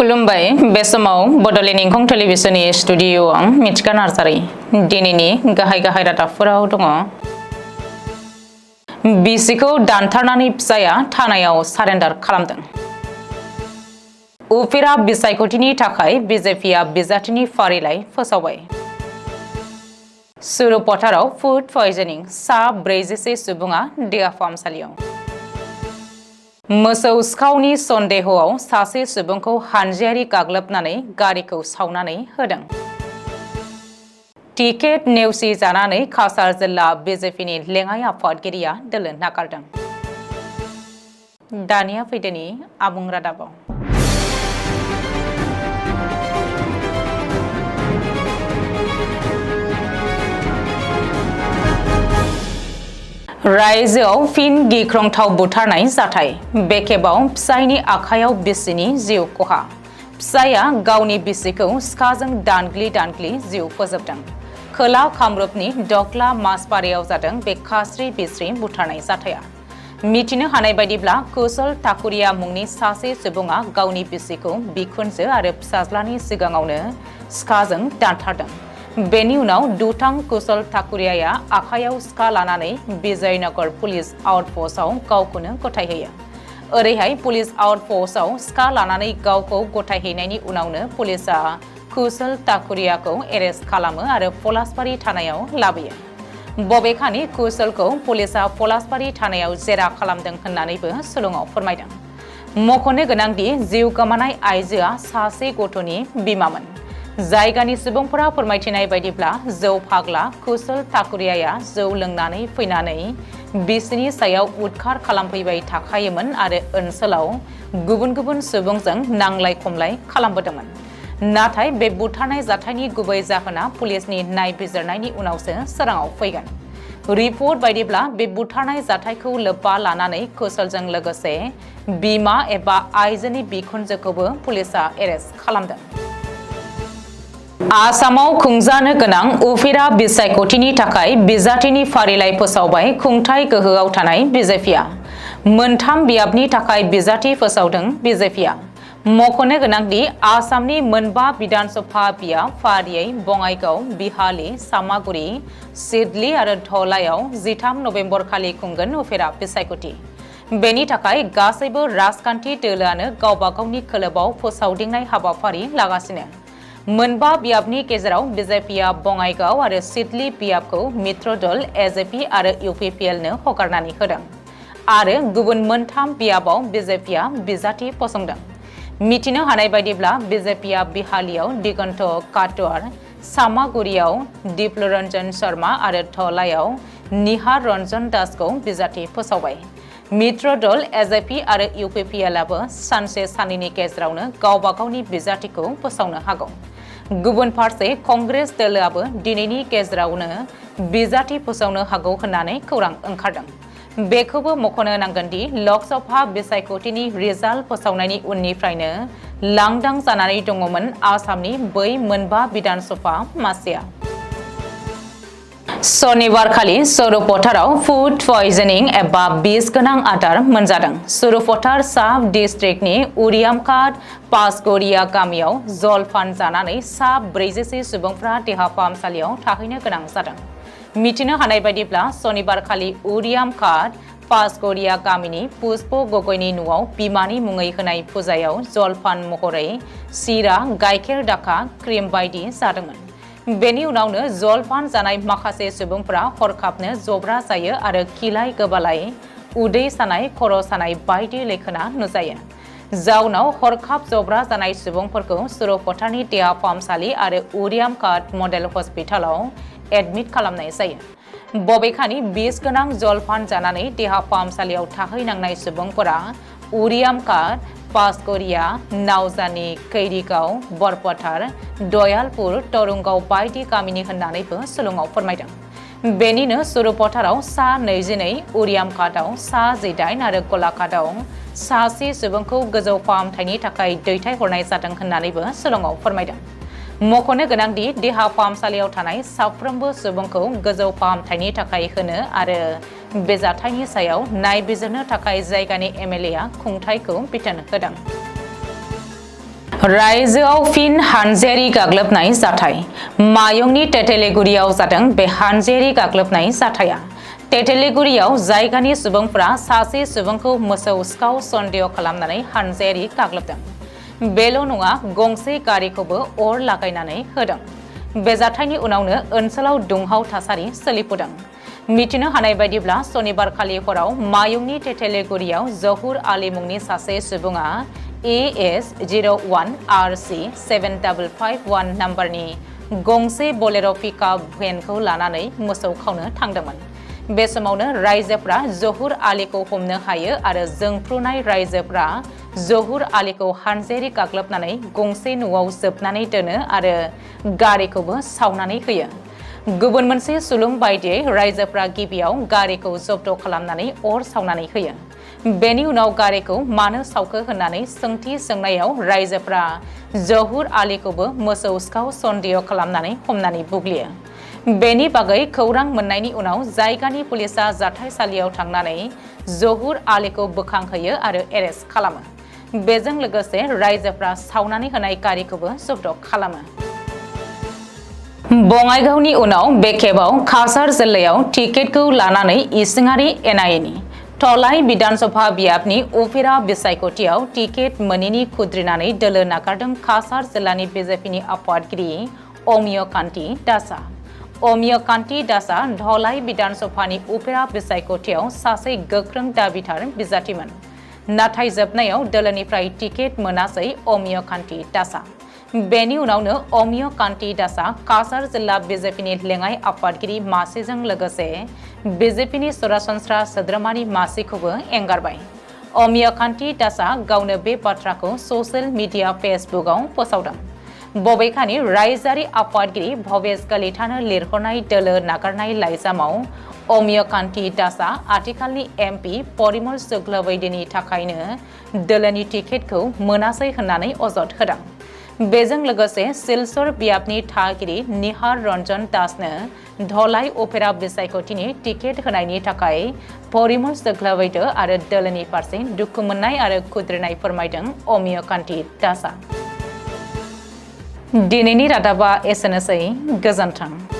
खुलुमबाय बे समाव बडलेण्ड इंखं टेलिभिजननि स्टुडिअआव मिथिका नार्जारी दिनैनि गाहाय रादाबफोराव दङ। बिसिखौ दानथारनानै फिसाया थानायाव सारेन्डार खालामदों। उफेरा बिसायख'थिनि थाखाय बिजेपिआ बिजाथिनि फारिलाइ फोसावबाय। सुरुपथाराव फुड पयजनिं सा 46 सुबुङा देहा फाहामसालियाव। मोसौ सिखावनि सन्देहआव सासे सुबुंखौ हानजायारि गाग्लोबनानै गारिखौ सावनानै होदों। टिकेट नेवसि जानानै काछार जिल्ला बिजेपिनि लेङाइ आफादगिरिया दोलो नागारदों। दानिया फैदोनि आबुं रादाबाव। रायजोआव फिन गिख्रंथाव बुथारनाय जाथाय। बे खेबाव फिसायनि आखायाव बिसिनि जिउ खहा। फिसाया गावनि बिसिखौ सिखाजों दानग्लि जिउ फोजोबदों। खोला कामरुपनि दख्ला मासबारियाव जादों बे खास्रि बिस्रि बुथारनाय जाथाया। मिथिनो हानाय बायदिब्ला कुशल ठाकुरिया मुंनि सासे सुबुङा गावनि बिसिखौ बिखुनजो आरो फिसाज्लानि सिगाङावनो सिखाजों दानथारदों। बेनि उनाव दुथां कुशल ठाकुरियाया आखायाव सिखा लानानै विजयनगर पुलिस आउटपोस्टआव गावखौनो गथायहोयो। ओरैहाय पुलिस आउटपोस्टआव सिखा लानानै गावखौ गथायहैनायनि उनावनो पुलिसआ कुशल ठाकुरियाखौ एरेस्ट खालामो आरो पलासबारि थानायाव लाबोयो। बबेखानि कुशलखौ पुलिसआ पलासबारि थानायाव जेरा खालामदों होननानैबो सुलुङाव फोरमायदों। मख'नो गोनांदि जिउ गोमानाय आइजोआ सासे गथ'नि बिमामोन। जायगानि सुबुंफोरा फोरमायथिनाय बायदिब्ला जौ फाग्ला कुशल ठाकुरियाया जौ लोंनानै फैनानै बिसिनि सायाव उदखार खालामफैबाय थाखायोमोन आरो ओनसोलाव गुबुन सुबुंजों नांलाय खमलाय खालामबोदोंमोन। नाथाय बे बुथारनाय जाथायनि गुबै जाहोना पुलिसनि नायबिजिरनायनि उनावसो सोराङाव फैगोन। रिपर्ट बायदिब्ला बे बुथारनाय जाथायखौ लोब्बा लानानै कुशलजों लोगोसे बिमा एबा आइजोनि बिखुनजोखौबो पुलिसआ एरेस्ट खालामदों। आसामाव खुंजानो गोनां उफेरा बिसायख'थिनि थाखाय बिजाथिनि फारिलाइ फोसावबाय खुंथाय गोहोआव थानाय बिजेपिआ। मोनथाम बियाबनि थाखाय बिजाथि फोसावदों बिजेपिआ। मख'नो गोनांदि आसामनि मोनबा बिधानसभा बियाब फारियै बङाइगाव, बिहाली, सामागुरि, सिडली आरो धलायाव 13 नभेम्बर खालि खुंगोन उफेरा बिसायख'थि। बेनि थाखाय गासैबो राजखान्थि दोलोआनो गावबा गावनि खोलोबाव फोसावदिंनाय हाबाफारि लागासिनो। मोनबा बियाबनि गेजेराव बिजेपिआ बङाइगाव आरो सिडली बियाबखौ मित्र दल एजेपि आरो इउपिपिएलनो हगारनानै होदों आरो गुबुन मोनथाम बियाबाव बिजेपिआ बिजाथि फसंदों। मिथिनो हानाय बायदिब्ला बिजेपिआ बिहालीयाव दिगन्त काटवार, सामागुरियाव दिप्लरन्जन शर्मा आरो धलायाव निहार रन्जन दासखौ बिजाथि फोसावबाय। मित्र दल एजेपि आरो इउपिपिएलआबो सानसे साननैनि गेजेरावनो गावबा गावनि बिजाथिखौ फोसावनो हागौ। गुबुन फारसे कंग्रेस दोलोआबो दिनैनि गेजेरावनो बिजाथि फोसावनो हागौ होननानै खौरां ओंखारदों। बेखौबो मख'नो नांगोनदि लकसभा बिसायख'थिनि रिजाल्ट फोसावनायनि उननिफ्रायनो लांदां जानानै दङमोन आसामनि बै मोनबा बिधानसभा मासिया। शनिबारखालि सुरुपथाराव फुड पयजनिं एबा बिस गोनां आदार मोनजादों। सुरुपथार साब डिस्ट्रिक्टनि उरियामघाट पासगरिया गामियाव जलपान जानानै सा 46 सुबुंफ्रा देहा फाहामसालियाव थाहैनो गोनां जादों। मिथिनो हानाय बायदिब्ला शनिबारखालि उरियामघाट पासगरिया गामिनि पुष्प गगैनि न'आव बिमानि मुङै होनाय फुजायाव जलपान महरै सिरा, गाइखेर दाखा, क्रिम बायदि जादोंमोन। बेनि उनावनो जलपान जानाय माखासे सुबुंफ्रा हरखाबनो जब्रा जायो आरो खिलाय गोबालाय, उदै सानाय, खर' सानाय बायदि लैखोना नुजायो। जाउनाव हरखाब जब्रा जानाय सुबुंफोरखौ सुरुपथारनि देहा फाहामसालि आरो उरियामघाट मडेल हस्पिटालाव एडमिट खालामनाय जायो। बबेखानि बिस गोनां जलपान जानानै देहा फाहामसालियाव थाहैनांनाय सुबुंफोरा उरियामघाट, पासगरिया, नावजानि, कैरिगाव, बरपथार, दयालपुर, तरुंगाव बायदि गामिनि होननानैबो सुलुङाव फोरमायदों। बेनिनो सुरुपथाराव सा 22, उरियामघाटआव सा 18 आरो गलाघाटआव सासे सुबुंखौ गोजौ फाहामथायनि थाखाय दैथायहरनाय जादों होननानैबो सुलुङाव फोरमायदों। मख'नो गोनांदि देहा फाहामसालियाव थानाय साफ्रोमबो सुबुंखौ गोजौ फाहामथायनि थाखाय होनो आरो बे जाथायनि सायाव नायबिजिरनो थाखाय जायगानि एमएलएआ खुंथायखौ बिथोन होदों। रायजोआव फिन हानजायारि गाग्लोबनाय जाथाय मायंनि टेटेलेगुरियाव जादों बे हानजायारि गाग्लोबनाय जाथाया टेटेलेगुरियाव जायगानि सुबुंफोरा सासे सुबुंखौ मोसौ सिखाव सन्देह खालामनानै हानजायारि गाग्लोबदों बेल' नङा गंसे गारिखौबो अर लागायनानै होदों बे जाथायनि उनावनो ओनसोलाव दुंहाव थासारि सोलिफुदों मिथिनो हानाय बायदिब्ला सनिबारखालि हराव मायंनि टेटेलेगुरियाव जहुर आली मुंनि सासे सुबुङा AS01 RC 7551 नाम्बारनि गंसे बोलेरो पिकआप भेनखौ लानानै मोसौ खावनो थांदोंमोन बे समावनो रायजोफ्रा जहुर आलीखौ हमनो हायो आरो जोंफ्रुनाय रायजोफ्रा जहुर आलीखौ हानजायारि गाग्लोबनानै गंसे न'आव जोबनानै दोनो आरो गारिखौबो सावनानै होयो गुबुन मोनसे सुलुं बायदियै रायजोफ्रा गिबियाव गारिखौ जब्द खालामनानै अर सावनानै होयो बेनि उनाव गारिखौ मानो सावखो होननानै सोंथि सोंनायाव रायजोफ्रा जहुर आलीखौबो मोसौ सिखाव सन्देह खालामनानै हमनानै बुग्लियो बेनि बागै खौरां मोननायनि उनाव जायगानि पुलिसा जाथायसालियाव थांनानै जहुर आलीखौ बोखांहोयो आरो एरेस्ट खालामो बेजों लोगोसे रायजोफ्रा सावनानै होनाय गारिखौबो जब्द खालामो बङाइगावनि उनाव बे खेबाव काछार जिल्लायाव टिकेटखौ लानानै इसिङारि एनआइएनि थलाइ बिधानसभा बियाबनि उफेरा बिसायख'थियाव टिकेट मोनैनि खुद्रिनानै दोलो नागारदों काछार जिल्लानि बिजेपिनि आफादगिरि अमिय कान्ति दासआ अमिय कान्ति दासआ धलाई बिधानसभानि उफेरा बिसायख'थियाव सासे गोख्रों दाबिथार बिजाथिमोन नाथाय जोबनायाव दोलोनिफ्राय टिकेट मोनासै अमिय कान्ति दासआ बेनि उनावनो अमिय कान्ति दासआ काछार जिल्ला बिजेपिनि लेङाइ आफादगिरि मासिजों लोगोसे बिजेपिनि सरासनस्रा सोद्रोमानि मासिखौबो एंगारबाय अमिय कान्ति दासआ गावनो बे बाथ्राखौ ससियेल मिडिया फेसबुकआव फोसावदों बबेखानि रायजोआरि आफादगिरि भवेश कलितानो लिरहरनाय दोलो नागारनाय लाइजामाव अमिय कान्ति दासआ आथिखालनि एमपि परिमल शुक्लबैद्यनि थाखायनो दोलोनि टिकेटखौ मोनासै होननानै अजद होदों बेजों लोगोसे सिलचर बियाबनि थागिरि निहार रन्जन दासनो धलाई उफेरा बिसायख'थिनि टिकेट होनायनि थाखाय परिमल शुक्लबैद्य आरो दोलोनि फारसे दुखु मोननाय आरो खुद्रिनाय फोरमायदों अमिय कान्ति दासआ दिनैनि रादाबा एसेनोसै गोजोन्थों।